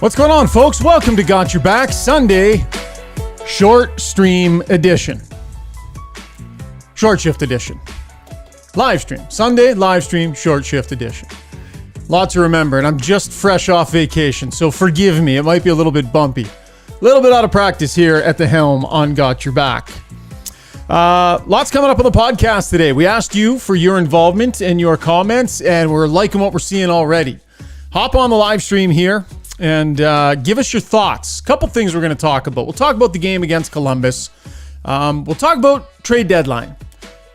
What's going on, folks? Welcome to Got Your Back Sunday short stream edition. Short shift edition. Live stream. Sunday live stream short shift edition. Lot to remember, and I'm just fresh off vacation, so forgive me. It might be a little bit bumpy. A little bit out of practice here at the helm on Got Your Back. Lots coming up on the podcast today. We asked you for your involvement and your comments, and we're liking what we're seeing already. Hop on the live stream here and give us your thoughts. A couple things we're going to talk about. We'll talk about the game against Columbus. We'll talk about trade deadline.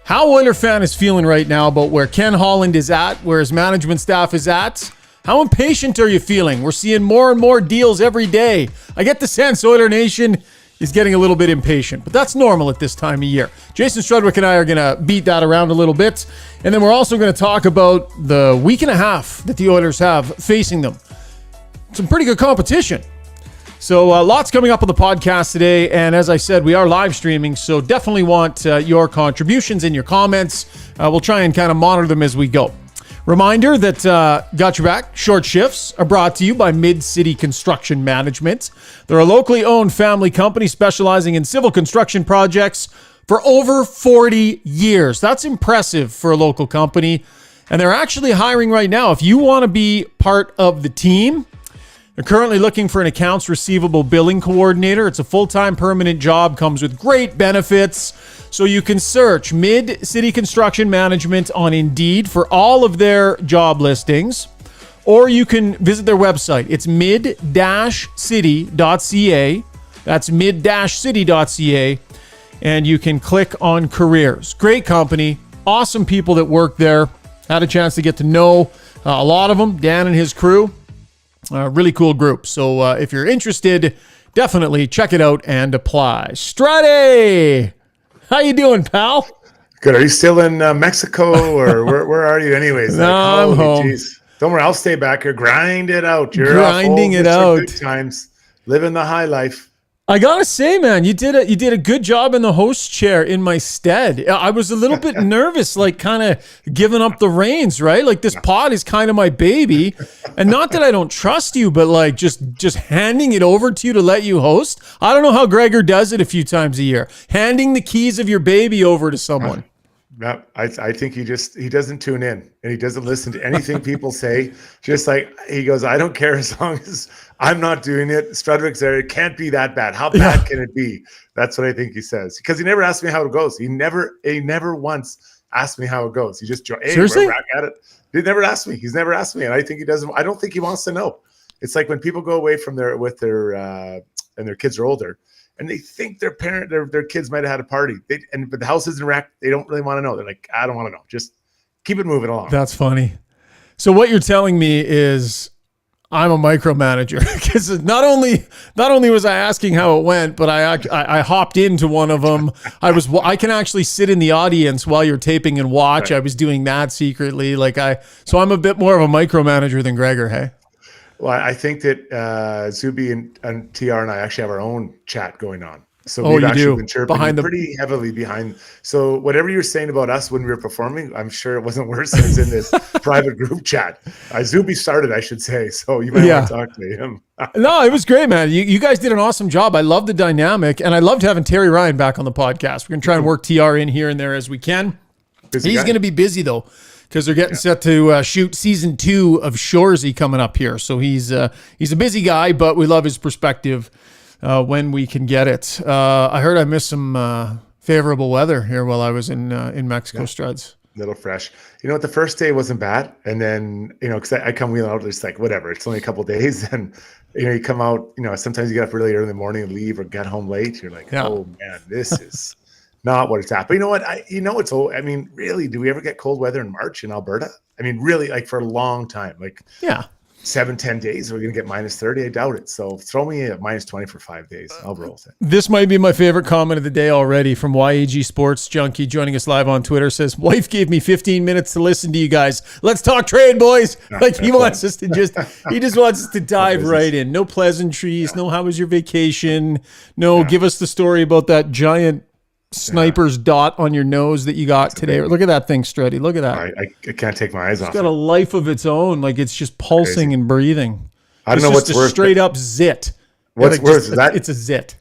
How Oiler fan is feeling right now about where Ken Holland is at, where his management staff is at. How impatient are you feeling? We're seeing more and more deals every day. I get the sense Oiler Nation is getting a little bit impatient, but that's normal at this time of year. Jason Strudwick and I are going to beat that around a little bit. And then we're also going to talk about the week and a half that the Oilers have facing them. Some pretty good competition. So lots coming up on the podcast today. And as I said, we are live streaming, so definitely want your contributions and your comments. We'll try and kind of monitor them as we go. Reminder that Got Your Back short shifts are brought to you by Mid-City Construction Management. They're a locally owned family company specializing in civil construction projects for over 40 years. That's impressive for a local company. And they're actually hiring right now. If you want to be part of the team, they're currently looking for an accounts receivable billing coordinator. It's a full-time permanent job, comes with great benefits. So you can search Mid-City Construction Management on Indeed for all of their job listings, or you can visit their website. It's mid-city.ca. That's mid-city.ca, and you can click on careers. Great company, awesome people that work there. Had a chance to get to know a lot of them, Dan and his crew. Really cool group. So if you're interested, definitely check it out and apply. Strade! How you doing, pal? Good. Are you still in Mexico, or where are you anyways? No, I'm home. Geez. Don't worry, I'll stay back here. Grind it out. You're grinding it out. Good times. Living the high life. I gotta say, man, you did a good job in the host chair in my stead. I was a little bit nervous, like kind of giving up the reins, right? Like this pod is kind of my baby, and not that I don't trust you, but like just handing it over to you to let you host. I don't know how Gregor does it a few times a year, handing the keys of your baby over to someone. No, I think he doesn't tune in and he doesn't listen to anything people say. Just like he goes, I don't care as long as I'm not doing it. Strudwick's there. It can't be that bad. How bad can it be? That's what I think he says. Because he never asked me how it goes. He never once asked me how it goes. He just joined. Hey, seriously? we're back at it. He never asked me. He's never asked me. And I think he doesn't. I don't think he wants to know. It's like when people go away from and their kids are older, and they think their kids might have had a party. But the house isn't wrecked. They don't really want to know. They're like, I don't want to know. Just keep it moving along. That's funny. So what you're telling me is I'm a micromanager, because not only was I asking how it went, but I hopped into one of them. I can actually sit in the audience while you're taping and watch. Right. I was doing that secretly. So I'm a bit more of a micromanager than Gregor. Hey. Well, I think that Zuby and TR and I actually have our own chat going on. So we've actually been chirping pretty heavily behind. So whatever you're saying about us when we were performing, I'm sure it wasn't worse than in this private group chat. Zuby started, I should say. So you might want to talk to him. No, it was great, man. You guys did an awesome job. I love the dynamic, and I loved having Terry Ryan back on the podcast. We're going to try and work TR in here and there as we can. He's going to be busy, though, because they're getting set to shoot season 2 of Shoresy coming up here. So he's a busy guy, but we love his perspective when we can get it. I heard I missed some favorable weather here while I was in Mexico, Struds. A little fresh. You know what? The first day wasn't bad. And then, because I come wheeling out, it's like, whatever. It's only a couple of days. And, you come out, sometimes you get up really early in the morning and leave or get home late. You're like, oh, man, this is not what it's at. But you know what? It's old. I mean, really, do we ever get cold weather in March in Alberta? I mean, really, like for a long time, 7-10 days, we're going to get -30. I doubt it. So throw me a -20 for 5 days. I'll roll with it. This might be my favorite comment of the day already from YAG Sports Junkie joining us live on Twitter. Says, wife gave me 15 minutes to listen to you guys. Let's talk trade, boys. He wants us to he just wants us to dive right in. No pleasantries. No, how was your vacation? No, give us the story about that giant sniper's dot on your nose that you got today. Look at that thing, Struddy. Look at that. I can't take my eyes off it. It's got a life of its own. Like it's just pulsing and breathing. I don't know what's worse. Straight up zit. What's worse? It's a zit.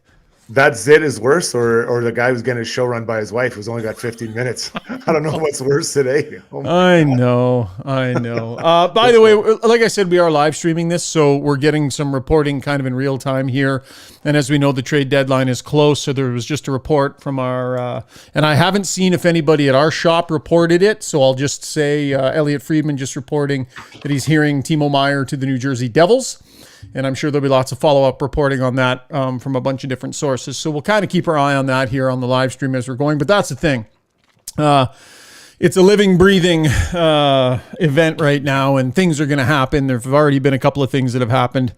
That zit is worse, or the guy who's getting his show run by his wife who's only got 15 minutes. I don't know what's worse today. I know. By the way, like I said, we are live streaming this, so we're getting some reporting kind of in real time here. And as we know, the trade deadline is close, so there was just a report from our, and I haven't seen if anybody at our shop reported it, so I'll just say Elliot Friedman just reporting that he's hearing Timo Meier to the New Jersey Devils. And I'm sure there'll be lots of follow-up reporting on that from a bunch of different sources. So we'll kind of keep our eye on that here on the live stream as we're going. But that's the thing. It's a living, breathing event right now, and things are going to happen. There have already been a couple of things that have happened.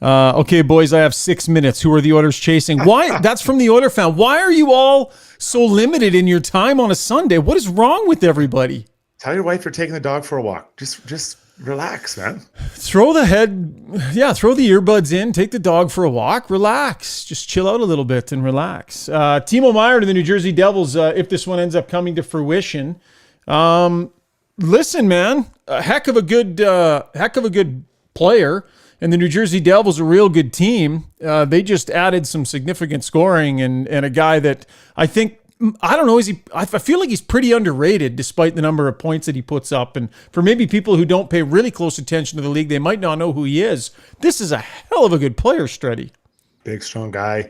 Okay, boys, I have 6 minutes. Who are the Oilers chasing? Why? That's from the Oiler fan. Why are you all so limited in your time on a Sunday? What is wrong with everybody? Tell your wife you're taking the dog for a walk. Just relax, man. Throw the earbuds in, take the dog for a walk, relax. Just chill out a little bit and relax. Timo Meier to the New Jersey Devils, if this one ends up coming to fruition. Listen, man, a heck of a good player, and the New Jersey Devils are a real good team. They just added some significant scoring and a guy that I think, I don't know, I feel like he's pretty underrated despite the number of points that he puts up. And for maybe people who don't pay really close attention to the league, they might not know who he is. This is a hell of a good player, Struddy. Big, strong guy.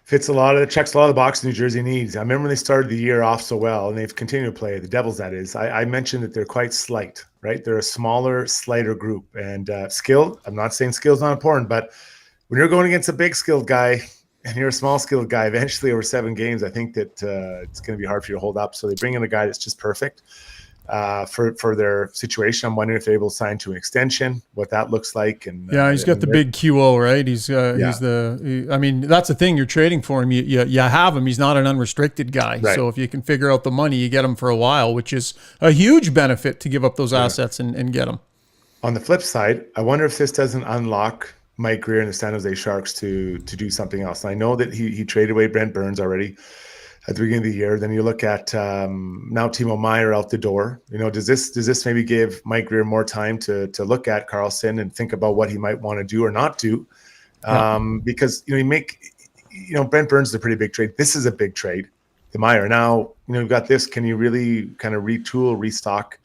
Checks a lot of the boxes New Jersey needs. I remember when they started the year off so well, and they've continued to play, the Devils, that is. I mentioned that they're quite slight, right? They're a smaller, slighter group. And skilled, I'm not saying skill's not important, but when you're going against a big skilled guy, and you're a small skilled guy, eventually over 7 games, I think that it's going to be hard for you to hold up. So they bring in a guy that's just perfect for their situation. I'm wondering if they're able to sign to an extension, what that looks like. And yeah, he's got the big QO, right? I mean, that's the thing. You're trading for him. You have him. He's not an unrestricted guy. Right. So if you can figure out the money, you get him for a while, which is a huge benefit to give up those assets and get him. On the flip side, I wonder if this doesn't unlock Mike Grier and the San Jose Sharks to do something else. And I know that he traded away Brent Burns already at the beginning of the year. Then you look at now Timo Meier out the door. You know, does this maybe give Mike Grier more time to look at Karlsson and think about what he might want to do or not do? Because Brent Burns is a pretty big trade. This is a big trade. The Meier now, you've got this. Can you really kind of retool, restock?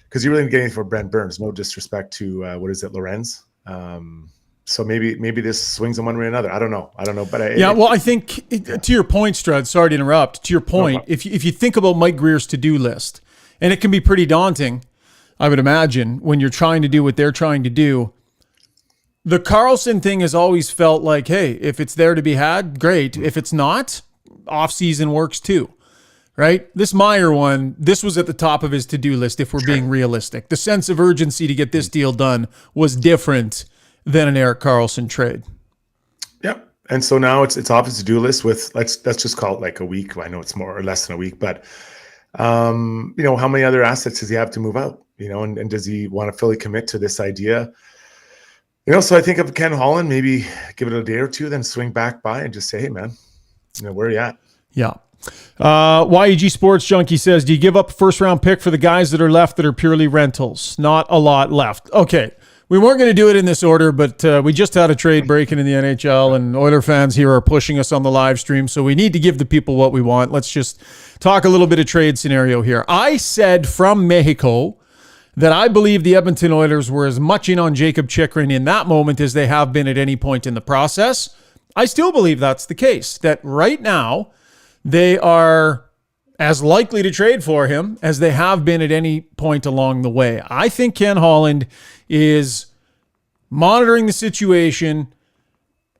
Because you really didn't get anything for Brent Burns. No disrespect to Lorenz. So maybe this swings in one way or another. I don't know. But I think to your point, Strud, sorry to interrupt. To your point, if you think about Mike Grier's to-do list, and it can be pretty daunting, I would imagine, when you're trying to do what they're trying to do. The Karlsson thing has always felt like, hey, if it's there to be had, great. If it's not, off-season works too. Right? This Meier one, this was at the top of his to-do list, if we're being realistic. The sense of urgency to get this deal done was different than an Erik Karlsson trade. Yep. And so now it's off his to-do list with, let's just call it like a week. I know it's more or less than a week, but how many other assets does he have to move out? And does he want to fully commit to this idea? So I think of Ken Holland, maybe give it a day or two, then swing back by and just say, hey man, where are you at? Yeah. YEG Sports Junkie says, do you give up a first-round pick for the guys that are left that are purely rentals? Not a lot left. Okay. We weren't going to do it in this order, but we just had a trade breaking in the NHL, and Oiler fans here are pushing us on the live stream, so we need to give the people what we want. Let's just talk a little bit of trade scenario here. I said from Mexico that I believe the Edmonton Oilers were as much in on Jacob Chychrun in that moment as they have been at any point in the process. I still believe that's the case, that right now they are as likely to trade for him as they have been at any point along the way. I think Ken Holland is monitoring the situation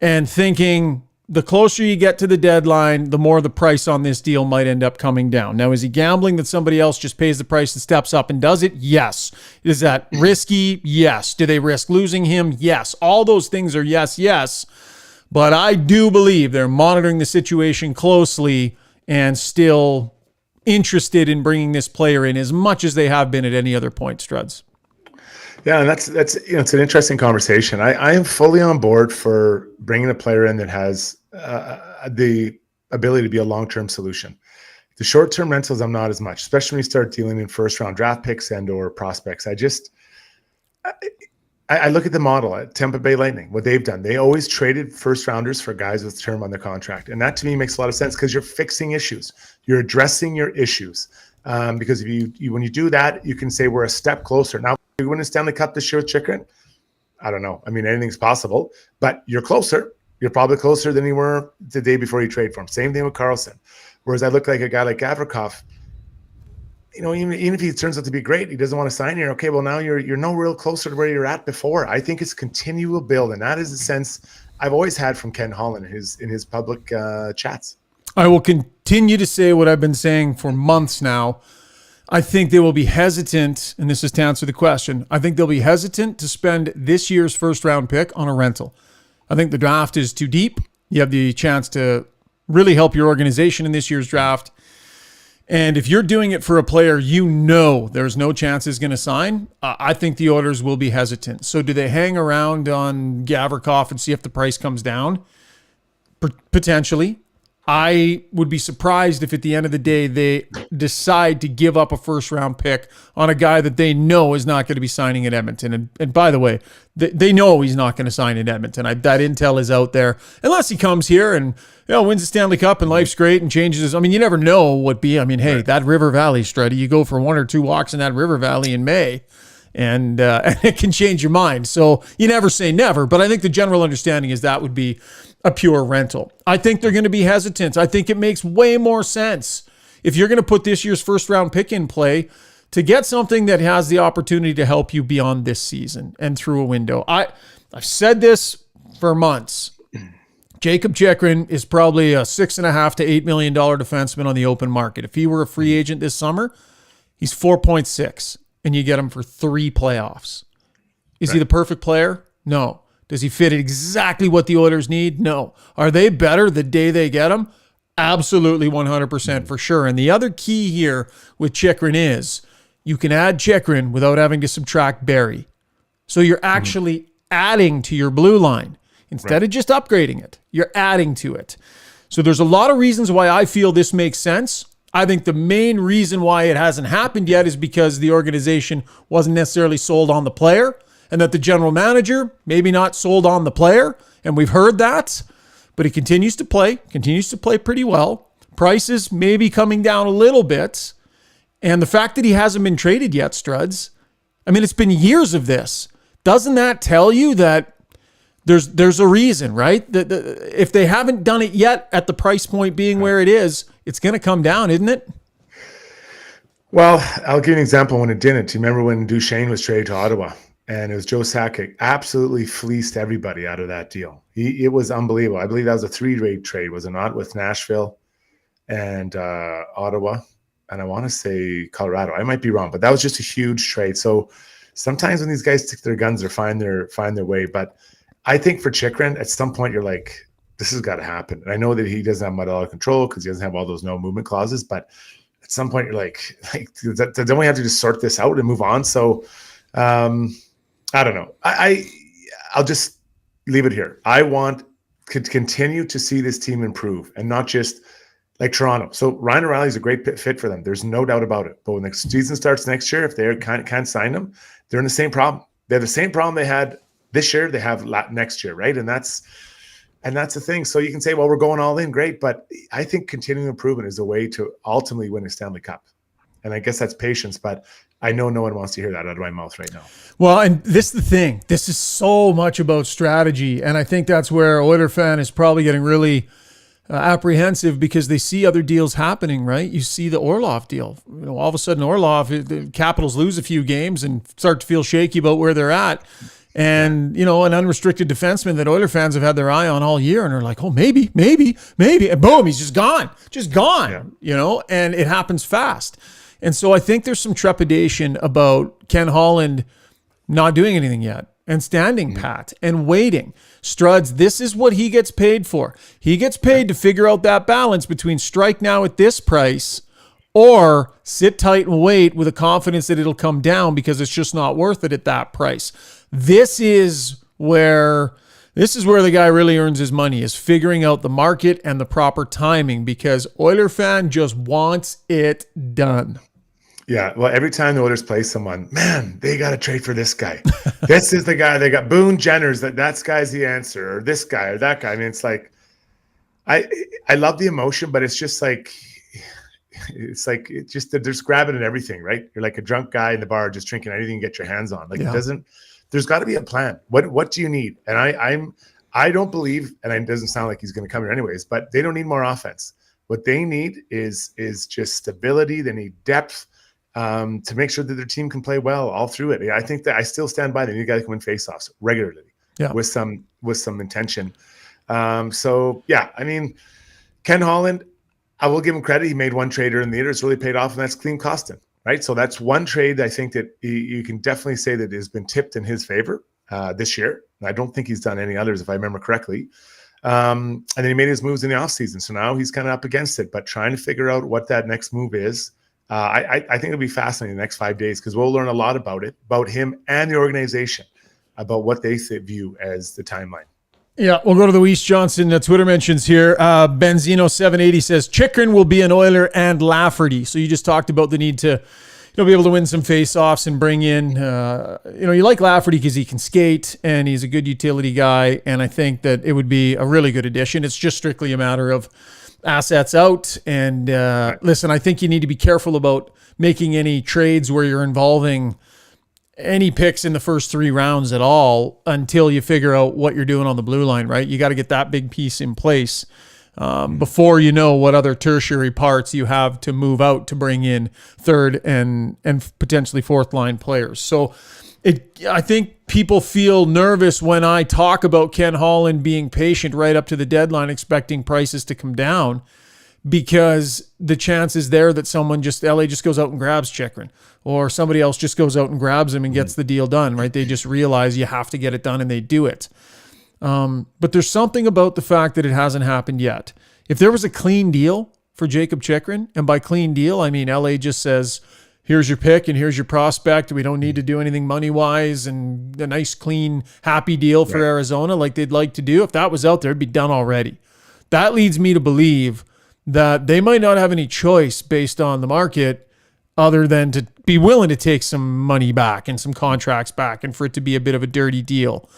and thinking the closer you get to the deadline, the more the price on this deal might end up coming down. Now, is he gambling that somebody else just pays the price and steps up and does it? Yes. Is that risky? Yes. Do they risk losing him? Yes. All those things are yes. But I do believe they're monitoring the situation closely and still interested in bringing this player in as much as they have been at any other point, Struds. Yeah, and that's it's an interesting conversation. I am fully on board for bringing a player in that has the ability to be a long-term solution. The short-term rentals, I'm not as much, especially when you start dealing in first-round draft picks and or prospects. I I look at the model at Tampa Bay Lightning, what they've done. They always traded first rounders for guys with term on their contract. And that to me makes a lot of sense because you're fixing issues. You're addressing your issues. Because if you when you do that, you can say we're a step closer. Now, we win a Stanley Cup this year with Chychrun. I don't know. I mean, anything's possible, but you're closer. You're probably closer than you were the day before you trade for him. Same thing with Carlson. Whereas I look like a guy like Gavrikov, even if he turns out to be great, he doesn't want to sign here. Okay, well, now you're no real closer to where you're at before. I think it's continual build, and that is the sense I've always had from Ken Holland in his public chats. I will continue to say what I've been saying for months now. I think they will be hesitant, and this is to answer the question, I think they'll be hesitant to spend this year's first-round pick on a rental. I think the draft is too deep. You have the chance to really help your organization in this year's draft. And if you're doing it for a player there's no chance he's going to sign, I think the Oilers will be hesitant. So do they hang around on Gavrikov and see if the price comes down? Potentially. I would be surprised if at the end of the day they decide to give up a first-round pick on a guy that they know is not going to be signing at Edmonton. And by the way, they know he's not going to sign in Edmonton. That intel is out there. Unless he comes here and wins the Stanley Cup and life's great and changes his... I mean, you never know what be. I mean, hey, right. That River Valley strategy, you go for 1 or 2 walks in that River Valley in May, and it can change your mind. So you never say never, but I think the general understanding is that would be a pure rental. I think they're going to be hesitant. I think it makes way more sense if you're going to put this year's first round pick in play to get something that has the opportunity to help you beyond this season and through a window. I've said this for months. Jacob Chychrun is probably a $6.5 to $8 million defenseman on the open market. If he were a free agent this summer, he's 4.6, and you get him for 3 playoffs. Is he the perfect player? No. Does he fit exactly what the Oilers need? No. Are they better the day they get him? Absolutely 100% for sure. And the other key here with Chychrun is you can add Chychrun without having to subtract Barrie. So you're actually adding to your blue line. Instead of just upgrading it, you're adding to it. So there's a lot of reasons why I feel this makes sense. I think the main reason why it hasn't happened yet is because the organization wasn't necessarily sold on the player, and that the general manager maybe not sold on the player, and we've heard that, but he continues to play pretty well. Prices maybe coming down a little bit, and the fact that he hasn't been traded yet, Struds, I mean, it's been years of this. Doesn't that tell you that there's a reason, right? If they haven't done it yet at the price point being where it is, it's going to come down, isn't it? Well, I'll give you an example when it didn't. You remember when Duchesne was traded to Ottawa? And it was Joe Sakic absolutely fleeced everybody out of that deal. It was unbelievable. I believe that was a 3-way trade, was it not? With Nashville and Ottawa, and I want to say Colorado. I might be wrong, but that was just a huge trade. So sometimes when these guys stick to their guns, they find their way. But I think for Chychrun, at some point you're like, this has got to happen. And I know that he doesn't have much out of control because he doesn't have all those no movement clauses. But at some point you're like don't we have to just sort this out and move on? So. I don't know. I'll just leave it here. I want to continue to see this team improve and not just like Toronto. So Ryan O'Reilly is a great fit for them. There's no doubt about it. But when the season starts next year, if they can't sign them, they're in the same problem. They have the same problem they had this year. They have next year, right? And that's the thing. So you can say, well, we're going all in, great. But I think continuing improvement is a way to ultimately win a Stanley Cup. And I guess that's patience, but I know no one wants to hear that out of my mouth right now. Well, and this is the thing. This is so much about strategy. And I think that's where Oiler fan is probably getting really apprehensive because they see other deals happening, right? You see the Orlov deal. All of a sudden, Orlov, the Capitals lose a few games and start to feel shaky about where they're at. And, an unrestricted defenseman that Oiler fans have had their eye on all year and are like, oh, maybe. And boom, he's just gone, and it happens fast. And so I think there's some trepidation about Ken Holland not doing anything yet and standing pat and waiting. Struds, this is what he gets paid for. He gets paid to figure out that balance between strike now at this price or sit tight and wait with a confidence that it'll come down because it's just not worth it at that price. This is where the guy really earns his money, is figuring out the market and the proper timing, because Oiler fan just wants it done. Yeah, well, every time the Oilers play someone, man, they got to trade for this guy. This is the guy they got. Boone Jenner's that guy's the answer, or this guy or that guy. I mean, it's like I love the emotion, but it's just like it just they're just grabbing at everything, right? You're like a drunk guy in the bar just drinking anything you get your hands on. Like it doesn't. There's got to be a plan. What do you need? And I don't believe, and it doesn't sound like he's going to come here anyways. But they don't need more offense. What they need is just stability. They need depth. To make sure that their team can play well all through it. I think that I still stand by them. You guys can win faceoffs regularly with some intention. So yeah, I mean, Ken Holland, I will give him credit. He made one trade in the year. It's really paid off, and that's Clean Costin, right? So that's one trade I think that you can definitely say that has been tipped in his favor this year. I don't think he's done any others, if I remember correctly. And then he made his moves in the offseason. So now he's kind of up against it, but trying to figure out what that next move is. I think it'll be fascinating the next 5 days because we'll learn a lot about him and the organization, about what they view as the timeline. Yeah, we'll go to the Weiss Johnson Twitter mentions here. Benzino780 says Chychrun will be an Oiler and Lafferty. So you just talked about the need to be able to win some face-offs and bring in, you like Lafferty because he can skate and he's a good utility guy. And I think that it would be a really good addition. It's just strictly a matter of assets out. And listen, I think you need to be careful about making any trades where you're involving any picks in the first 3 rounds at all until you figure out what you're doing on the blue line, right? You got to get that big piece in place before you know what other tertiary parts you have to move out to bring in third and potentially fourth line players. So I think people feel nervous when I talk about Ken Holland being patient right up to the deadline, expecting prices to come down, because the chance is there that LA just goes out and grabs Chychrun, or somebody else just goes out and grabs him and gets the deal done, right? They just realize you have to get it done and they do it. But there's something about the fact that it hasn't happened yet. If there was a clean deal for Jacob Chychrun, and by clean deal, I mean LA just says, here's your pick and here's your prospect. We don't need to do anything money-wise, and a nice, clean, happy deal for Arizona like they'd like to do. If that was out there, it'd be done already. That leads me to believe that they might not have any choice based on the market other than to be willing to take some money back and some contracts back, and for it to be a bit of a dirty deal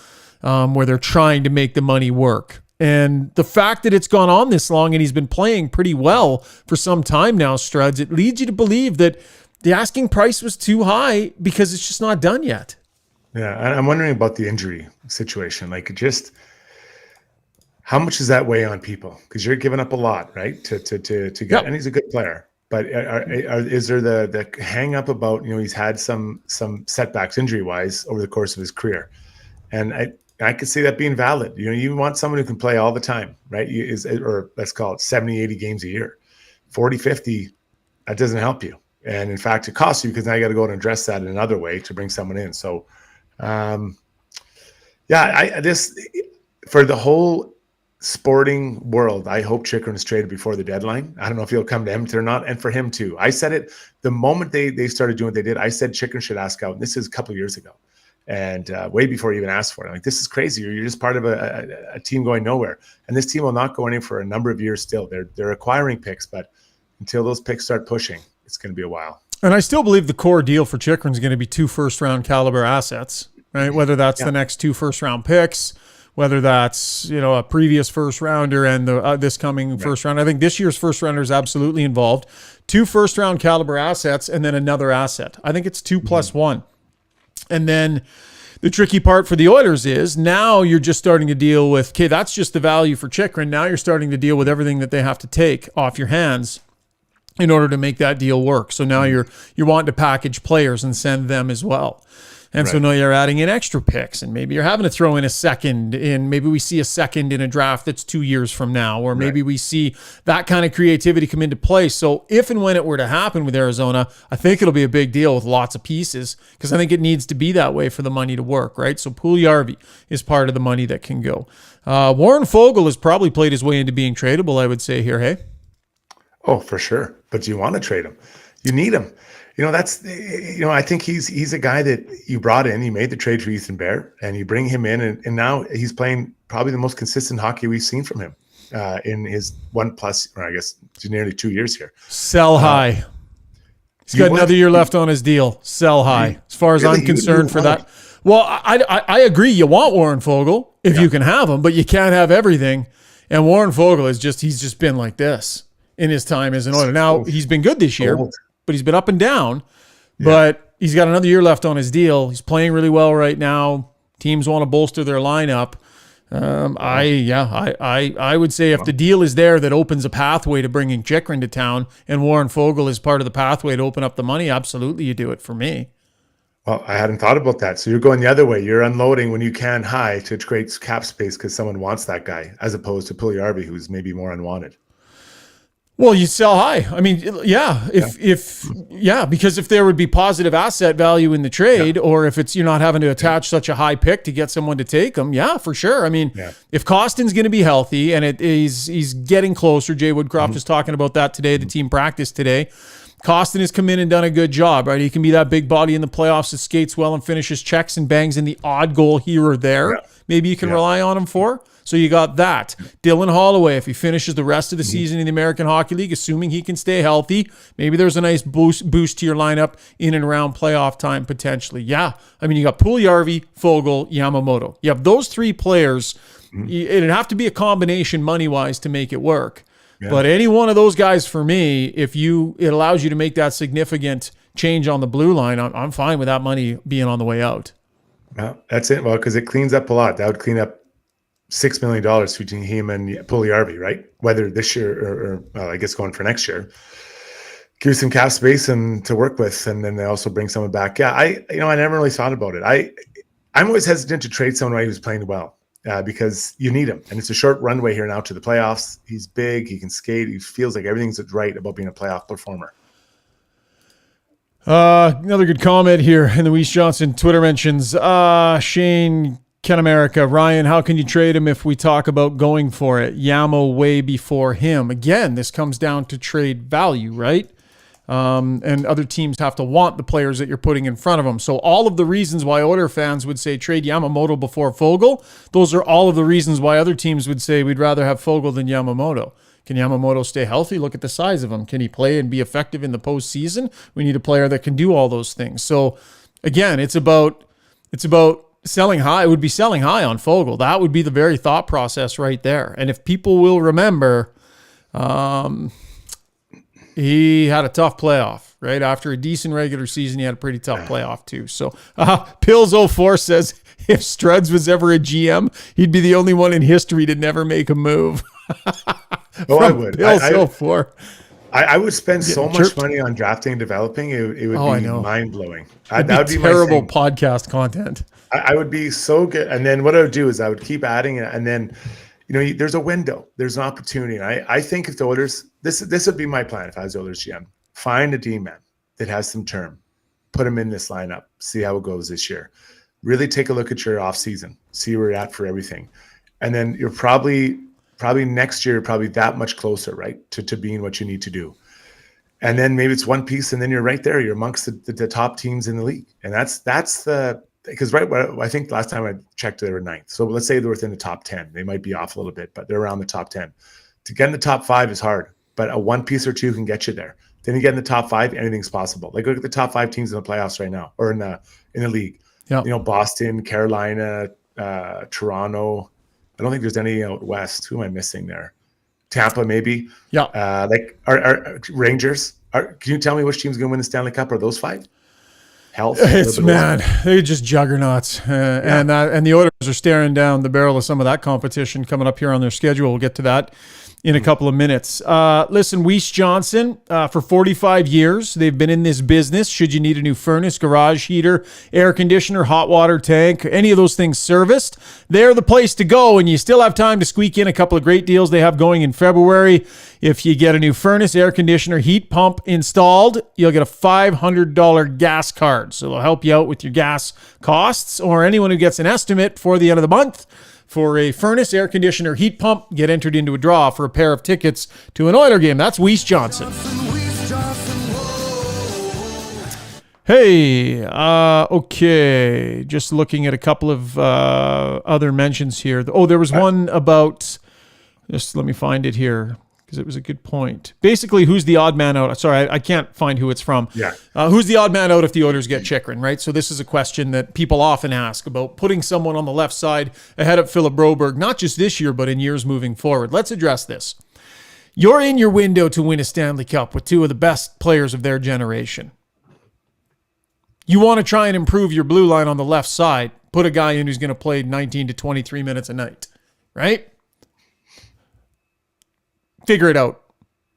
where they're trying to make the money work. And the fact that it's gone on this long and he's been playing pretty well for some time now, Struds, it leads you to believe that the asking price was too high because it's just not done yet. Yeah, I'm wondering about the injury situation. Like, just how much does that weigh on people? Because you're giving up a lot, right? To get, and he's a good player. But is there the hang up about, he's had some setbacks injury wise over the course of his career, and I could see that being valid. You want someone who can play all the time, right? Or let's call it 70, 80 games a year. 40, 50, that doesn't help you. And in fact, it costs you because now you got to go and address that in another way to bring someone in. So, for the whole sporting world, I hope Chychrun is traded before the deadline. I don't know if he'll come to Edmonton or not. And for him too. I said it the moment they started doing what they did. I said Chychrun should ask out. And this is a couple of years ago. And way before he even asked for it. I'm like, this is crazy. You're just part of a team going nowhere. And this team will not go anywhere for a number of years still. They're acquiring picks, but until those picks start pushing, it's going to be a while. And I still believe the core deal for Chychrun is going to be 2 first-round caliber assets, right? Whether that's the next 2 first-round picks, whether that's a previous first-rounder and this coming first round. I think this year's first-rounder is absolutely involved. 2 first-round caliber assets and then another asset. I think it's 2 plus 1. And then the tricky part for the Oilers is now you're just starting to deal with, okay, that's just the value for Chychrun. Now you're starting to deal with everything that they have to take off your hands in order to make that deal work. So now you're wanting to package players and send them as well. And so now you're adding in extra picks, and maybe you're having to throw in a second in, maybe we see a second in a draft that's 2 years from now, or maybe we see that kind of creativity come into play. So if and when it were to happen with Arizona, I think it'll be a big deal with lots of pieces, because I think it needs to be that way for the money to work, right? So Puljujarvi is part of the money that can go. Warren Foegele has probably played his way into being tradable, I would say here, hey? Oh, for sure. But you want to trade him. You need him. I think he's a guy that you brought in. You made the trade for Ethan Bear, and you bring him in, and now he's playing probably the most consistent hockey we've seen from him in his 1+, or I guess nearly 2 years here. Sell high. He's got another year left on his deal. Sell high. As far as I'm concerned for that. Well, I agree. You want Warren Foegele if you can have him, but you can't have everything. And Warren Foegele he's just been like this in his time as an Oiler. Now, he's been good this year, but he's been up and down. Yeah. But he's got another year left on his deal. He's playing really well right now. Teams want to bolster their lineup. I would say if the deal is there that opens a pathway to bringing Chychrun to town and Warren Foegele is part of the pathway to open up the money, absolutely you do it for me. Well, I hadn't thought about that. So you're going the other way. You're unloading when you can high to create cap space because someone wants that guy, as opposed to Puljujarvi, who's maybe more unwanted. Well, you sell high. I mean, because if there would be positive asset value in the trade, or if you're not having to attach such a high pick to get someone to take them, for sure. I mean, if Costin's going to be healthy and he's getting closer, Jay Woodcroft was talking about that today, the team practiced today. Costin has come in and done a good job, right? He can be that big body in the playoffs that skates well and finishes checks and bangs in the odd goal here or there. Yeah. Maybe you can rely on him for. So you got that. Dylan Holloway, if he finishes the rest of the season in the American Hockey League, assuming he can stay healthy, maybe there's a nice boost to your lineup in and around playoff time potentially. Yeah. I mean, you got Puljujarvi, Foegele, Yamamoto. You have those three players. It'd have to be a combination money-wise to make it work. Yeah. But any one of those guys for me, it allows you to make that significant change on the blue line, I'm fine with that money being on the way out. Well, that's it. Well, because it cleans up a lot. That would clean up $6 million between him and Puljujarvi, right? Whether this year or I guess going for next year. Give you some cap space and to work with, and then they also bring someone back. Yeah, I never really thought about it. I'm always hesitant to trade someone who's playing well because you need him, and it's a short runway here now to the playoffs. He's big, he can skate, he feels like everything's right about being a playoff performer. Another good comment here in the Weiss Johnson Twitter mentions. Shane Ken America, Ryan, how can you trade him if we talk about going for it? Yamo way before him. Again, this comes down to trade value, right? And other teams have to want the players that you're putting in front of them. So all of the reasons why Oiler fans would say trade Yamamoto before Foegele, those are all of the reasons why other teams would say we'd rather have Foegele than Yamamoto. Can Yamamoto stay healthy? Look at the size of him. Can he play and be effective in the postseason? We need a player that can do all those things. So again, it's about selling high. It would be selling high on Foegele. That would be the very thought process right there. And if people will remember, he had a tough playoff, right? After a decent regular season, he had a pretty tough playoff too. So Pills04 says if Struds was ever a GM, he'd be the only one in history to never make a move. Oh, I would. Pills04. I would spend so much money on drafting and developing. It would be mind-blowing. That would be terrible podcast content. I would be so good. And then what I would do is I would keep adding it. And then, there's a window. There's an opportunity. And I think if the Oilers, this would be my plan if I was the Oilers GM. Find a D-man that has some term. Put him in this lineup. See how it goes this year. Really take a look at your offseason. See where you're at for everything. And then you're probably next year, probably that much closer, right, to being what you need to do. And then maybe it's one piece, and then you're right there. You're amongst the top teams in the league. And that's because I think last time I checked, they were 9th. So let's say they're within the top 10. They might be off a little bit, but they're around the top 10. To get in the top 5 is hard, but a one piece or two can get you there. Then you get in the top 5, anything's possible. Like look at the top 5 teams in the playoffs right now, or in the league. Yeah. Boston, Carolina, Toronto. I don't think there's any out west. Who am I missing there? Tampa, maybe. Yeah. Are Rangers. Can you tell me which team's going to win the Stanley Cup? Are those 5? Health. They're just juggernauts, and the Oilers are staring down the barrel of some of that competition coming up here on their schedule. We'll get to that in a couple of minutes. Listen, Weiss Johnson, for 45 years, they've been in this business. Should you need a new furnace, garage heater, air conditioner, hot water tank, any of those things serviced, they're the place to go, and you still have time to squeak in a couple of great deals they have going in February. If you get a new furnace, air conditioner, heat pump installed, you'll get a $500 gas card. So it'll help you out with your gas costs, or anyone who gets an estimate before the end of the month for a furnace, air conditioner, heat pump, get entered into a draw for a pair of tickets to an Oiler game. That's Weiss Johnson. Hey, okay. Just looking at a couple of other mentions here. Oh, there was one about, just let me find it here. because it was a good point. Basically, who's the odd man out? Sorry, I can't find who it's from. Yeah. Who's the odd man out if the Oilers get Chychrun, right? So this is a question that people often ask about putting someone on the left side ahead of Philip Broberg, not just this year, but in years moving forward. Let's address this. You're in your window to win a Stanley Cup with two of the best players of their generation. You want to try and improve your blue line on the left side, put a guy in who's going to play 19 to 23 minutes a night, right? Figure it out.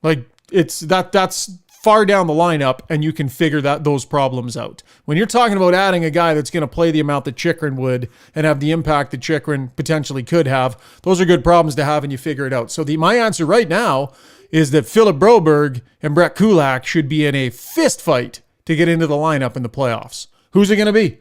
Like that's far down the lineup, and you can figure those problems out. When you're talking about adding a guy that's going to play the amount that Chychrun would and have the impact that Chychrun potentially could have, those are good problems to have, and you figure it out. So my answer right now is that Philip Broberg and Brett Kulak should be in a fist fight to get into the lineup in the playoffs. Who's it going to be?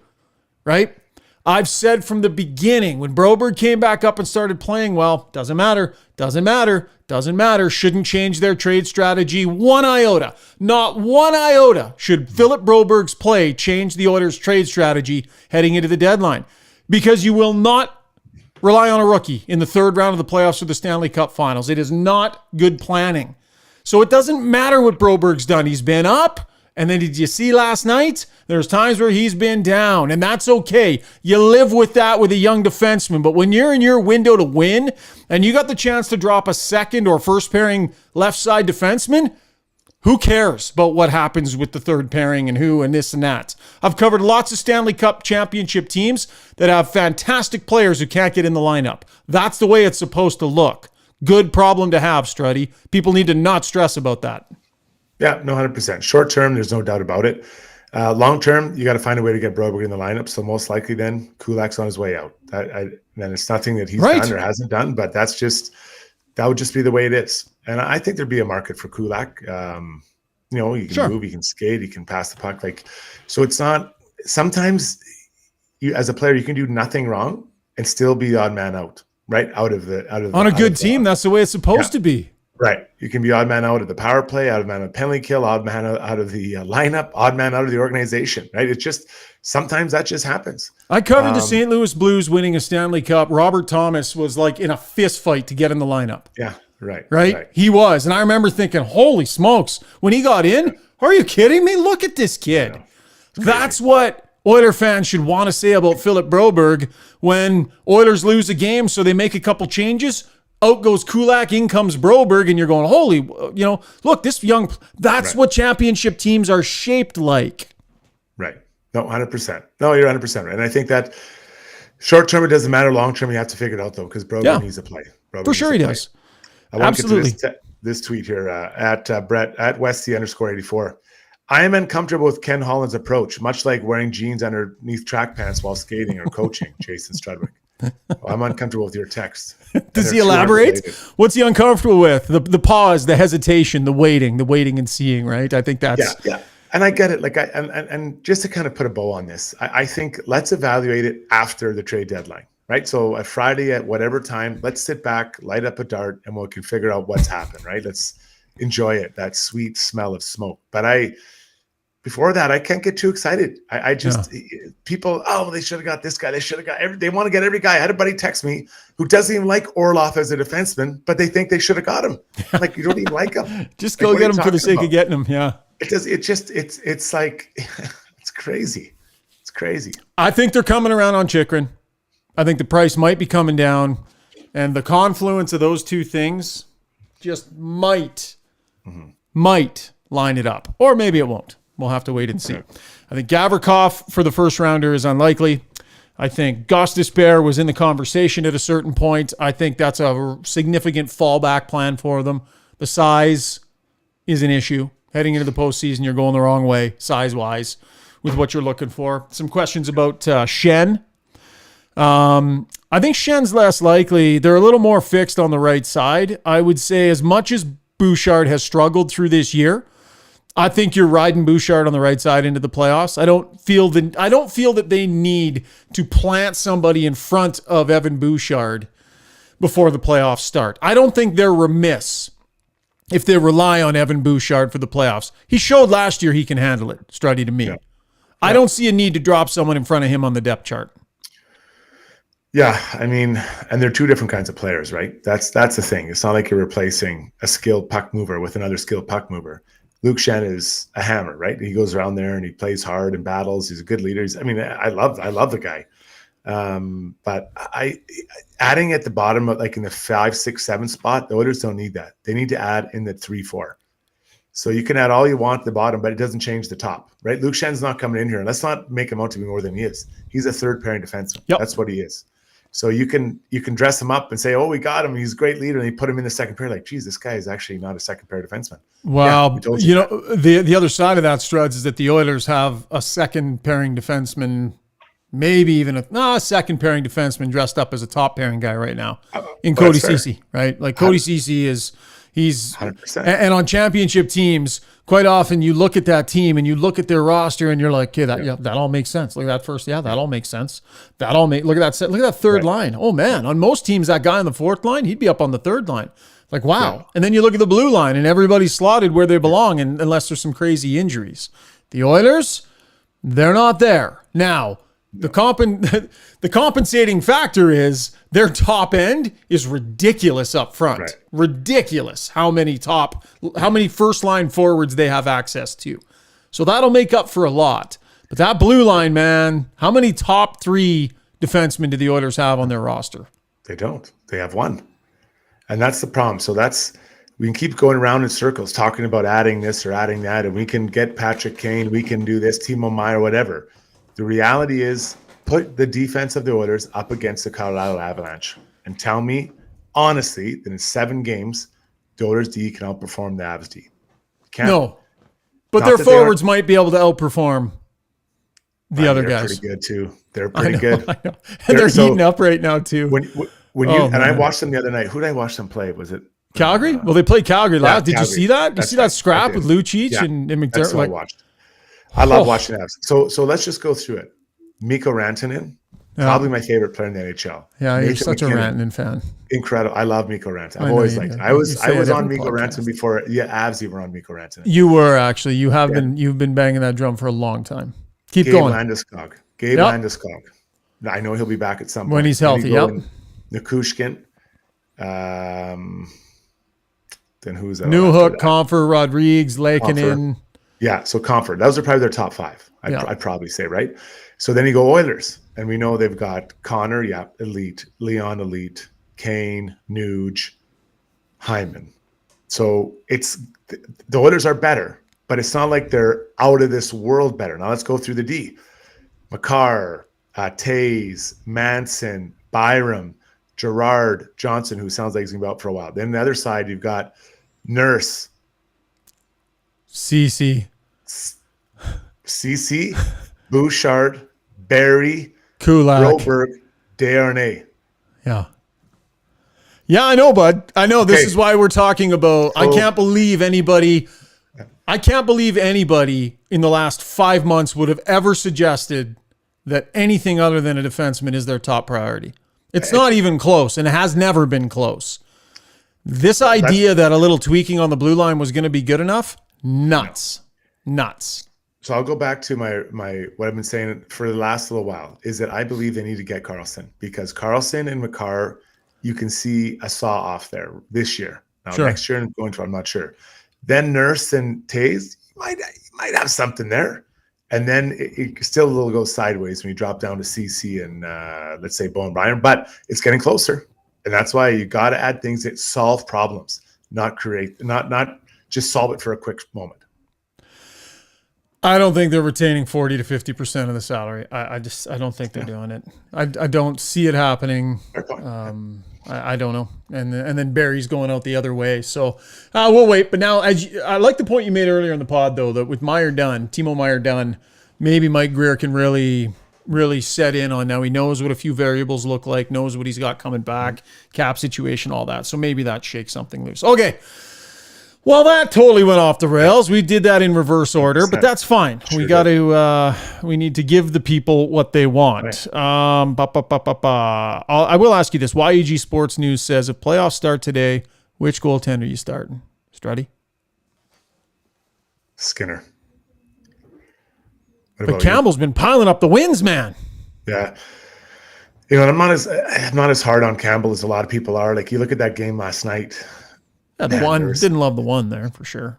Right? I've said from the beginning, when Broberg came back up and started playing well, doesn't matter. Shouldn't change their trade strategy one iota. Not one iota should Philip Broberg's play change the Oilers' trade strategy heading into the deadline. Because you will not rely on a rookie in the third round of the playoffs or the Stanley Cup Finals. It is not good planning. So it doesn't matter what Broberg's done. He's been up. And then did you see last night? There's times where he's been down, and that's okay. You live with that with a young defenseman. But when you're in your window to win and you got the chance to drop a second or first pairing left side defenseman, who cares about what happens with the third pairing and who and this and that? I've covered lots of Stanley Cup championship teams that have fantastic players who can't get in the lineup. That's the way it's supposed to look. Good problem to have, Struddy. People need to not stress about that. Yeah, no, 100%. Short term, there's no doubt about it. Long term, you got to find a way to get Broberg in the lineup. So most likely then Kulak's on his way out. Then it's nothing that he's done or hasn't done, but that would just be the way it is. And I think there'd be a market for Kulak. He can move, he can skate, he can pass the puck. So it's not, sometimes you, as a player, you can do nothing wrong and still be the odd man out, right? On a good team, that's the way it's supposed to be. Right. You can be odd man out of the power play, odd man out of penalty kill, odd man out of the lineup, odd man out of the organization, right? It's just, sometimes that just happens. I covered the St. Louis Blues winning a Stanley Cup. Robert Thomas was like in a fist fight to get in the lineup. Yeah, right. He was. And I remember thinking, holy smokes, when he got in, are you kidding me? Look at this kid. That's what Oiler fans should want to say about Philip Broberg when Oilers lose a game, so they make a couple changes. Out goes Kulak, in comes Broberg, and you're going, holy, look, this young, that's what championship teams are shaped like. Right. No, 100%. No, you're 100% right. And I think that short term, it doesn't matter. Long term, you have to figure it out, though, because Broberg needs to play. For sure he does. I want to get to this tweet here at Brett, at Westy_84. I am uncomfortable with Ken Holland's approach, much like wearing jeans underneath track pants while skating or coaching, Jason Strudwick. I'm uncomfortable with your text. Does he elaborate? What's he uncomfortable with? The pause, the hesitation, the waiting and seeing, right? I think that's... Yeah. And I get it. And just to kind of put a bow on this, I think let's evaluate it after the trade deadline, right? So a Friday at whatever time, let's sit back, light up a dart, and we can figure out what's happened, right? Let's enjoy it, that sweet smell of smoke. But before that, I can't get too excited. People, they should have got this guy. They should have got they want to get every guy. I had a buddy text me who doesn't even like Orlov as a defenseman, but they think they should have got him. Like, you don't even like him. Just go get him for the sake of getting him. Yeah. It's like, it's crazy. It's crazy. I think they're coming around on Chychrun. I think the price might be coming down, and the confluence of those two things just might line it up, or maybe it won't. We'll have to wait and see. I think Gavrikov for the first rounder is unlikely. I think Gostisbehere was in the conversation at a certain point. I think that's a significant fallback plan for them. The size is an issue. Heading into the postseason, you're going the wrong way, size-wise, with what you're looking for. Some questions about Schenn. I think Schenn's less likely. They're a little more fixed on the right side. I would say as much as Bouchard has struggled through this year, I think you're riding Bouchard on the right side into the playoffs. I don't feel that they need to plant somebody in front of Evan Bouchard before the playoffs start. I don't think they're remiss if they rely on Evan Bouchard for the playoffs. He showed last year he can handle it, Struddy, to me. Yeah. I don't see a need to drop someone in front of him on the depth chart. Yeah, I mean, and they're two different kinds of players, right? That's the thing. It's not like you're replacing a skilled puck mover with another skilled puck mover. Luke Shen is a hammer, right? He goes around there and he plays hard and battles. He's a good leader. I love the guy. But I adding at the bottom, like in the 5, 6, 7 spot, the Oilers don't need that. They need to add in the 3, 4. So you can add all you want at the bottom, but it doesn't change the top, right? Luke Shen's not coming in here. Let's not make him out to be more than he is. He's a third pairing defenseman. Yep. That's what he is. So you can dress him up and say, oh, we got him. He's a great leader. And you put him in the second pair. Like, geez, this guy is actually not a second pair defenseman. Well, yeah, the other side of that, Struds, is that the Oilers have a second pairing defenseman, maybe even a second pairing defenseman dressed up as a top pairing guy right now in Cody Ceci, right? Like Cody Ceci he's 100%. And on championship teams, quite often you look at that team and you look at their roster and you're like, okay, that all makes sense. Look at that first. Yeah, that all makes sense. Look at that third line. Oh man, on most teams, that guy on the fourth line, he'd be up on the third line. Like, wow. Yeah. And then you look at the blue line and everybody's slotted where they belong, and unless there's some crazy injuries. The Oilers, they're not there. Now, the compensating factor is their top end is ridiculous up front. Right. Ridiculous how many first line forwards they have access to. So that'll make up for a lot. But that blue line, man, how many top 3 defensemen do the Oilers have on their roster? They don't. They have 1. And that's the problem. So we can keep going around in circles talking about adding this or adding that, and we can get Patrick Kane, we can do this, Timo Meier, whatever. The reality is, put the defense of the Oilers up against the Colorado Avalanche and tell me, honestly, that in 7 games, the Oilers D can outperform the Avs D. Can't. No, but their forwards might be able to outperform the other guys. They're pretty good, too. They're pretty good. I know. And they're heating up right now, too. I watched them the other night. Who did I watch them play? Was it Calgary? Well, they played Calgary last. Did you see that? Did you see that scrap with Lucic and McDermott? That's what I watched. I love watching Avs. So let's just go through it. Mikko Rantanen, probably my favorite player in the NHL. Yeah, you're such a Rantanen fan. Incredible. I love Mikko Rantanen. I've always liked him. I was on Mikko Rantanen before. Yeah, Avs even on Mikko Rantanen. You were actually. You have been. You've been banging that drum for a long time. Keep going. Gabe Landeskog. I know he'll be back at some point when he's healthy. Yep. Nikushkin. Then who's that? Newhook, Comfort, Rodriguez, Lakeinen. Yeah, so Comfort. Those are probably their top 5. I'd probably say, right? So then you go Oilers, and we know they've got Connor, elite, Leon, elite, Kane, Nuge, Hyman. So the Oilers are better, but it's not like they're out of this world better. Now let's go through the D. Makar, Taze, Manson, Byram, Gerard, Johnson, who sounds like he's going to be out for a while. Then the other side, you've got Nurse, CC, Bouchard, Barry, Kulak, Broberg, Desharnais. Yeah, I know, bud. I know. This is why we're talking about. I can't believe anybody in the last 5 months would have ever suggested that anything other than a defenseman is their top priority. It's not even close, and it has never been close. This idea that a little tweaking on the blue line was going to be good enough, nuts. So I'll go back to my what I've been saying for the last little while is that I believe they need to get Karlsson, because Karlsson and Makar, you can see a saw off there this year. Now next year and going to, I'm not sure. Then Nurse and Taze, you might have something there. And then it still will go sideways when you drop down to CC and let's say Bowen Byron, but it's getting closer. And that's why you got to add things that solve problems, not just solve it for a quick moment. I don't think they're retaining 40 to 50% of the salary. I don't think they're doing it. I don't see it happening. I don't know. And then Barry's going out the other way. So we'll wait. But now, I like the point you made earlier in the pod, though, that with Timo Meier done, maybe Mike Greer can really set in on now. He knows what a few variables look like, knows what he's got coming back, cap situation, all that. So maybe that shakes something loose. Okay. Well, that totally went off the rails. We did that in reverse order, but that's fine. Sure we need to give the people what they want. I will ask you this. YEG Sports News says if playoffs start today, which goaltender are you starting? Struddy? Skinner. But Campbell's been piling up the wins, man. Yeah. You know, and I'm not as hard on Campbell as a lot of people are. Like, you look at that game last night. Yeah, didn't love the one there for sure.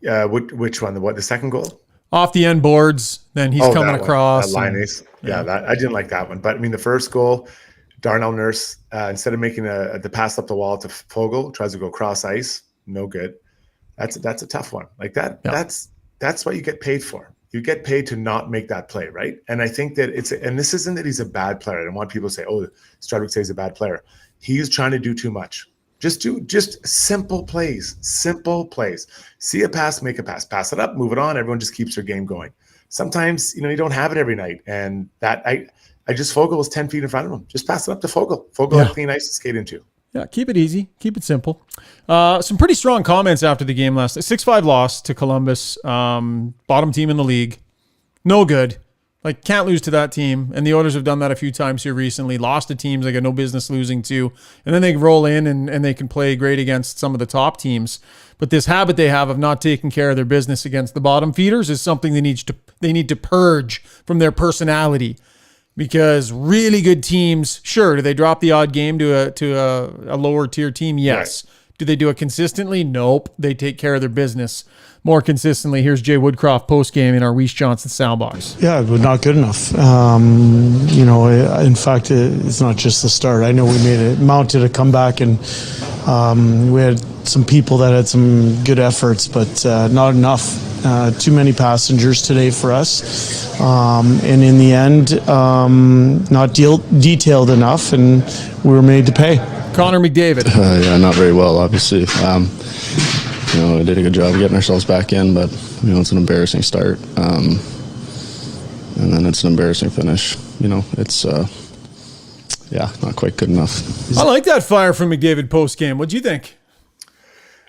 Yeah, which one? The second goal? Off the end boards, then he's coming across. Line ace. Yeah, that I didn't like that one. But I mean, the first goal, Darnell Nurse, instead of making the pass up the wall to Fogle, tries to go cross ice. No good. That's a tough one. Like that. Yeah. That's what you get paid for. You get paid to not make that play, right? And I think that and this isn't that he's a bad player. I don't want people to say, oh, Strudwick says he's a bad player. He's trying to do too much. Just simple plays. See a pass, make a pass. Pass it up, move it on. Everyone just keeps their game going. Sometimes, you don't have it every night. And that Fogle was 10 feet in front of him. Just pass it up to Fogle. Fogle had clean ice to skate into. Yeah, keep it easy. Keep it simple. Some pretty strong comments after the game last night. 6-5 loss to Columbus. Bottom team in the league. No good. Like, can't lose to that team. And the Oilers have done that a few times here recently. Lost to teams they got no business losing to. And then they roll in and they can play great against some of the top teams. But this habit they have of not taking care of their business against the bottom feeders is something they need to purge from their personality. Because really good teams, sure, do they drop the odd game to a lower tier team? Yes. Right. Do they do it consistently? Nope. They take care of their business more consistently. Here's Jay Woodcroft post-game in our Weiss Johnson soundbox. Yeah, but not good enough. In fact, it's not just the start. I know we mounted a comeback, and we had some people that had some good efforts, but not enough. Too many passengers today for us. And in the end, not detailed enough, and we were made to pay. Connor McDavid. Yeah, not very well, obviously. We did a good job of getting ourselves back in, but, it's an embarrassing start. And then it's an embarrassing finish. It's, not quite good enough. I like that fire from McDavid post-game. What'd you think?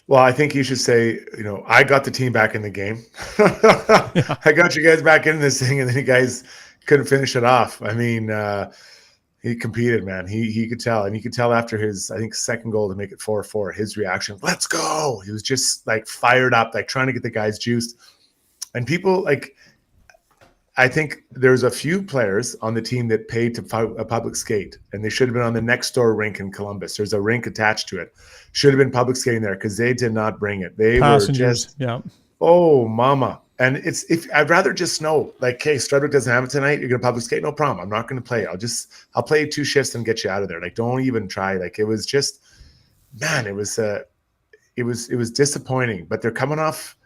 Well, I think you should say, I got the team back in the game. I got you guys back in this thing, and then you guys couldn't finish it off. I mean, he competed, man. He could tell. And you could tell after his, I think, second goal to make it 4-4, his reaction, let's go. He was just, like, fired up, like, trying to get the guys juiced. And people, like, I think there's a few players on the team that paid to a public skate, and they should have been on the next door rink in Columbus. There's a rink attached to it. Should have been public skating there because they did not bring it. They Passengers, were just, oh, mama. And if I'd rather just know, like, hey, Strudwick doesn't have it tonight. You're going to public skate? No problem. I'm not going to play. I'll play 2 shifts and get you out of there. Like, don't even try. Like, it was just, man, it was disappointing. But they're coming off,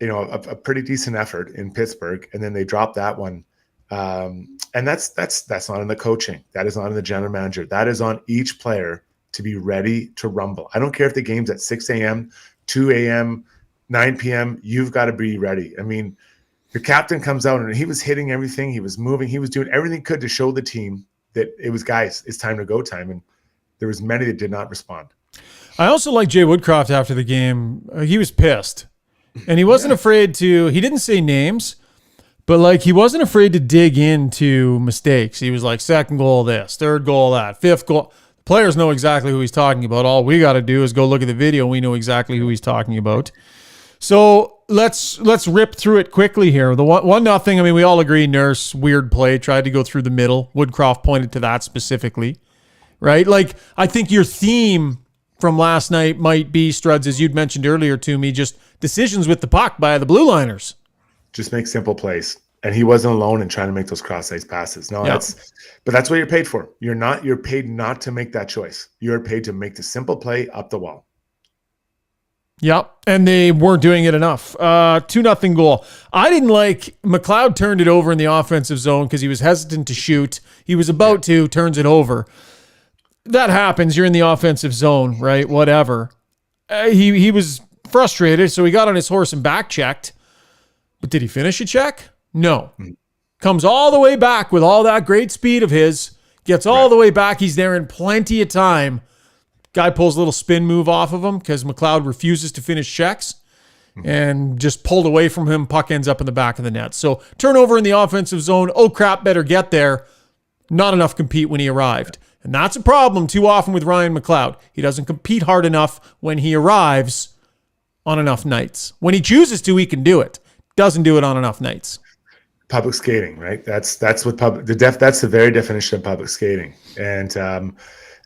a pretty decent effort in Pittsburgh, and then they dropped that one. And that's not in the coaching. That is not in the general manager. That is on each player to be ready to rumble. I don't care if the game's at 6 a.m., 2 a.m., 9 p.m., you've got to be ready. I mean, the captain comes out and he was hitting everything. He was moving. He was doing everything he could to show the team that it was, guys, it's time to go time. And there was many that did not respond. I also like Jay Woodcroft after the game. He was pissed. And he wasn't afraid he didn't say names, but like he wasn't afraid to dig into mistakes. He was like, second goal this, third goal that, fifth goal. The players know exactly who he's talking about. All we got to do is go look at the video. We know exactly who he's talking about. So let's rip through it quickly here. The 1-0, I mean, we all agree Nurse, weird play, tried to go through the middle. Woodcroft pointed to that specifically, right? Like, I think your theme from last night might be, Struds, as you'd mentioned earlier to me, just decisions with the puck by the blue liners. Just make simple plays. And he wasn't alone in trying to make those cross-ice passes. No, but that's what you're paid for. You're paid not to make that choice. You're paid to make the simple play up the wall. Yep, and they weren't doing it enough. 2-0 goal. I didn't like McLeod turned it over in the offensive zone because he was hesitant to shoot. He was about to, turns it over. That happens. You're in the offensive zone, right? Whatever. He was frustrated, so he got on his horse and back checked. But did he finish a check? No. Comes all the way back with all that great speed of his. Gets all the way back. He's there in plenty of time. Guy pulls a little spin move off of him because McLeod refuses to finish checks and just pulled away from him. Puck ends up in the back of the net. So turnover in the offensive zone. Oh, crap, better get there. Not enough compete when he arrived. And that's a problem too often with Ryan McLeod. He doesn't compete hard enough when he arrives on enough nights. When he chooses to, he can do it. Doesn't do it on enough nights. public skating, right? That's what that's the very definition of public skating. And a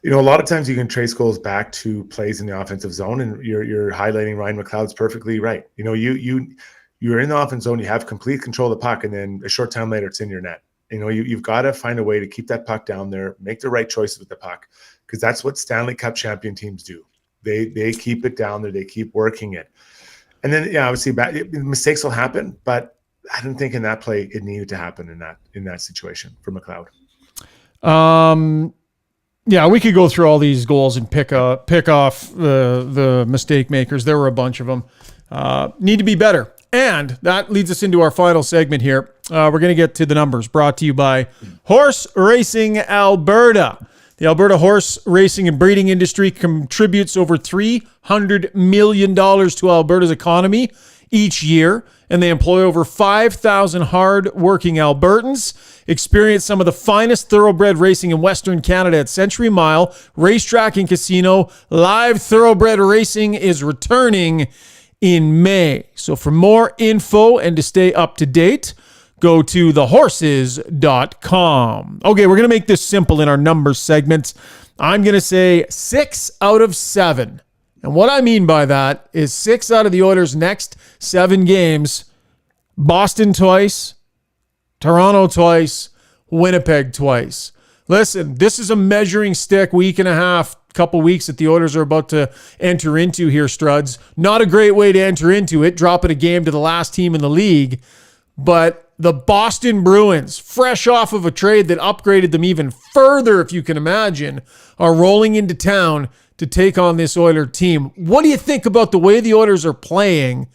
lot of times you can trace goals back to plays in the offensive zone, and you're highlighting Ryan McLeod's perfectly right. You're in the offense zone, you have complete control of the puck, and then a short time later it's in your net. You've got to find a way to keep that puck down there, make the right choices with the puck, because that's what Stanley Cup champion teams do. They keep it down there, they keep working it. And then, obviously mistakes will happen, but I don't think in that play it needed to happen in that situation for McLeod. Yeah, we could go through all these goals and pick off the mistake makers. There were a bunch of them. Need to be better. And that leads us into our final segment here. We're going to get to the numbers, brought to you by Horse Racing Alberta. The Alberta horse racing and breeding industry contributes over $300 million to Alberta's economy each year, and they employ over 5,000 hard-working Albertans. Experience some of the finest thoroughbred racing in Western Canada at Century Mile Racetrack and Casino. Live thoroughbred racing is returning in May. So for more info and to stay up to date, go to thehorses.com. Okay, we're going to make this simple in our numbers segment. I'm going to say 6 out of 7. And what I mean by that is 6 out of the Oilers' next 7 games, Boston twice, Toronto twice, Winnipeg twice. Listen, this is a measuring stick week and a half, couple weeks that the Oilers are about to enter into here, Struds. Not a great way to enter into it, dropping a game to the last team in the league. But the Boston Bruins, fresh off of a trade that upgraded them even further, if you can imagine, are rolling into town to take on this Oilers team. What do you think about the way the Oilers are playing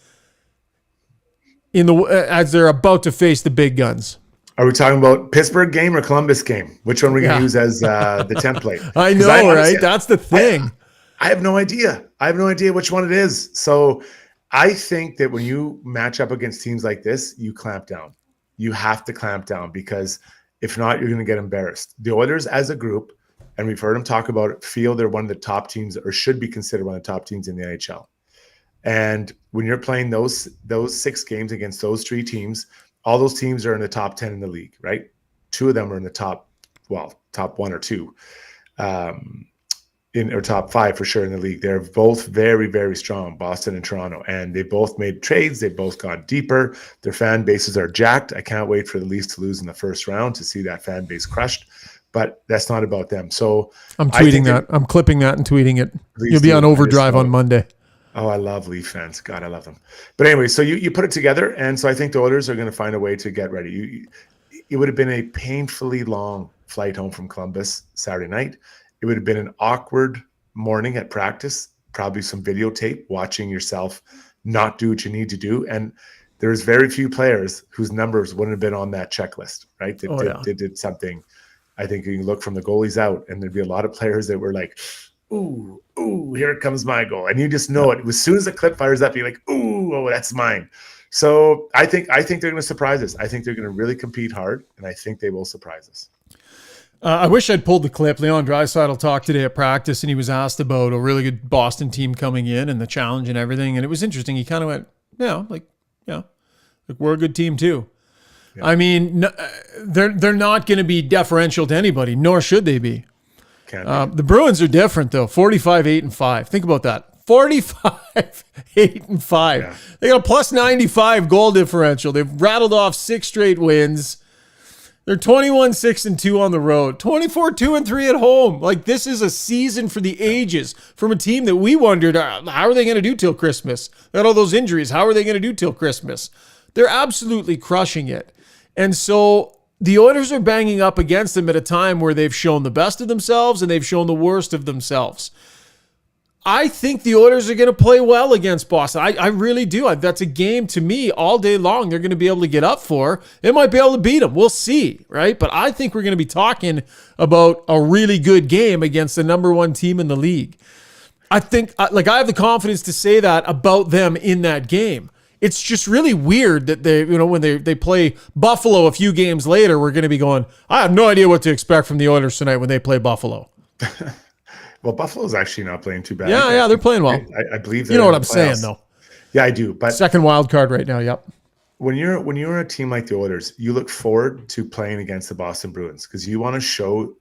as they're about to face the big guns? Are we talking about Pittsburgh game or Columbus game? Which one are we going to use as the template? I know, right? That's the thing. I have no idea. I have no idea which one it is. So I think that when you match up against teams like this, you clamp down. You have to clamp down, because if not, you're going to get embarrassed. The Oilers as a group, and we've heard them talk about it, feel they're one of the top teams, or should be considered one of the top teams in the NHL. And when you're playing those 6 games against those 3 teams, all those teams are in the top 10 in the league, right? 2 of them are in the top 1 or 2, or top 5 for sure in the league. They're both very, very strong, Boston and Toronto, and they both made trades. They both got deeper. Their fan bases are jacked. I can't wait for the Leafs to lose in the first round to see that fan base crushed. But that's not about them. So I'm tweeting that. I'm clipping that and tweeting it. You'll be on overdrive on Monday. Oh, I love Leaf fans. God, I love them. But anyway, so you put it together, and so I think the Oilers are going to find a way to get ready. It would have been a painfully long flight home from Columbus Saturday night. It would have been an awkward morning at practice, probably some videotape, watching yourself not do what you need to do. And there's very few players whose numbers wouldn't have been on that checklist, right? They did something. I think you can look from the goalies out, and there'd be a lot of players that were like, ooh, here comes my goal. And you just know it. As soon as the clip fires up, you're like, ooh, that's mine. So I think they're going to surprise us. I think they're going to really compete hard, and I think they will surprise us. I wish I'd pulled the clip. Leon Draisaitl talked today at practice, and he was asked about a really good Boston team coming in and the challenge and everything. And it was interesting. He kind of went, we're a good team too. Yeah. I mean, they're not going to be deferential to anybody, nor should they be. The Bruins are different though. 45-8-5. Think about that. 45-8-5. Yeah. They got a plus 95 goal differential. They've rattled off 6 straight wins. They're 21-6-2 on the road, 24-2-3 at home. Like, this is a season for the ages from a team that we wondered, how are they going to do till Christmas? They had all those injuries. How are they going to do till Christmas? They're absolutely crushing it. And so the Oilers are banging up against them at a time where they've shown the best of themselves and they've shown the worst of themselves. I think the Oilers are going to play well against Boston. I really do. That's a game to me all day long they're going to be able to get up for. They might be able to beat them. We'll see, right? But I think we're going to be talking about a really good game against the number 1 team in the league. I think, I have the confidence to say that about them in that game. It's just really weird that they, when they play Buffalo a few games later, we're going to be going, I have no idea what to expect from the Oilers tonight when they play Buffalo. Well, Buffalo's actually not playing too bad. Yeah, they're playing well. I believe you know what I'm saying, though. Yeah, I do. But second wild card right now, yep. when you're a team like the Oilers, you look forward to playing against the Boston Bruins because you want to show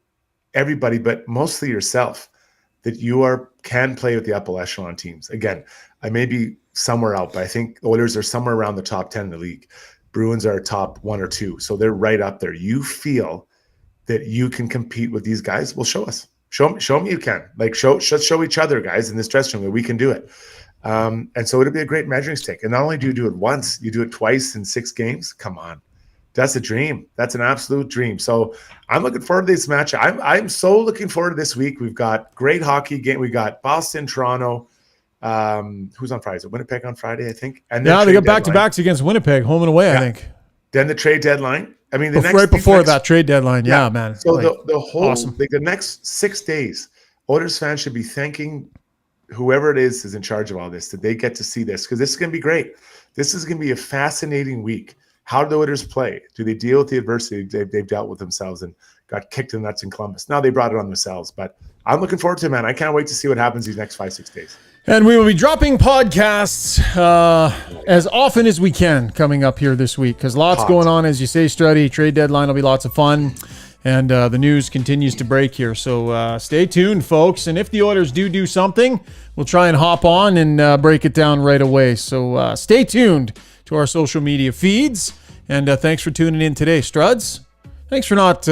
everybody, but mostly yourself, that you can play with the upper echelon teams. Again, I may be somewhere out, but I think the Oilers are somewhere around the top 10 in the league. Bruins are top 1 or 2, so they're right up there. You feel that you can compete with these guys? Well, show us. Show me you can. Like show each other, guys, in this dressing room that we can do it. And so it'll be a great measuring stick. And not only do you do it once, you do it twice in 6 games. Come on. That's a dream. That's an absolute dream. So I'm looking forward to this match. I'm so looking forward to this week. We've got great hockey game. We got Boston, Toronto. Who's on Friday? Is it Winnipeg on Friday, I think? And then they got back-to-backs against Winnipeg, home and away, I think. Then the trade deadline. I mean, right before that trade deadline. Yeah, man. So the whole awesome. the next 6 days, Oilers fans should be thanking whoever it is in charge of all this, that they get to see this, because this is going to be great. This is going to be a fascinating week. How do the Oilers play? Do they deal with the adversity they've dealt with themselves and got kicked in the nuts in Columbus? Now they brought it on themselves, but I'm looking forward to it, man. I can't wait to see what happens these next 5-6 days. And we will be dropping podcasts as often as we can coming up here this week, because lots going on, as you say, Struddy. Trade deadline will be lots of fun, and the news continues to break here. So stay tuned, folks. And if the Oilers do something, we'll try and hop on and break it down right away. So stay tuned to our social media feeds, and thanks for tuning in today, Struds. Thanks for not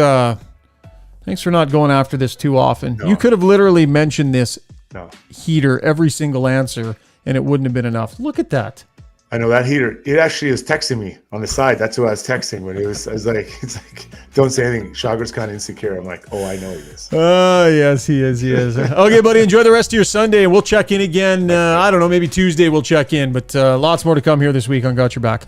going after this too often. No. You could have literally mentioned this heater every single answer, and it wouldn't have been enough. Look at that. I know that heater. It actually was texting me on the side. That's who I was texting when I was like, it's like, don't say anything. Shagar's kind of insecure. I'm like, oh, I know he is. Oh, yes, he is. Okay, buddy, enjoy the rest of your Sunday, and we'll check in again. I don't know, maybe Tuesday we'll check in, but lots more to come here this week on Got Your Back.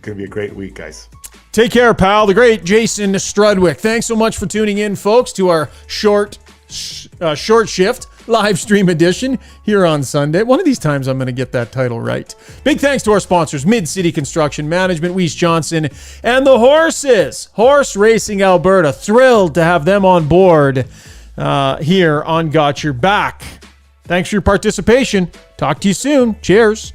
Going to be a great week, guys. Take care, pal. The great Jason Strudwick. Thanks so much for tuning in, folks, to our short shift live stream edition here on Sunday. One of these times I'm going to get that title right. Big thanks to our sponsors, Mid-City Construction Management, Weiss Johnson, and the Horses, Horse Racing Alberta. Thrilled to have them on board here on Got Your Back. Thanks for your participation. Talk to you soon. Cheers.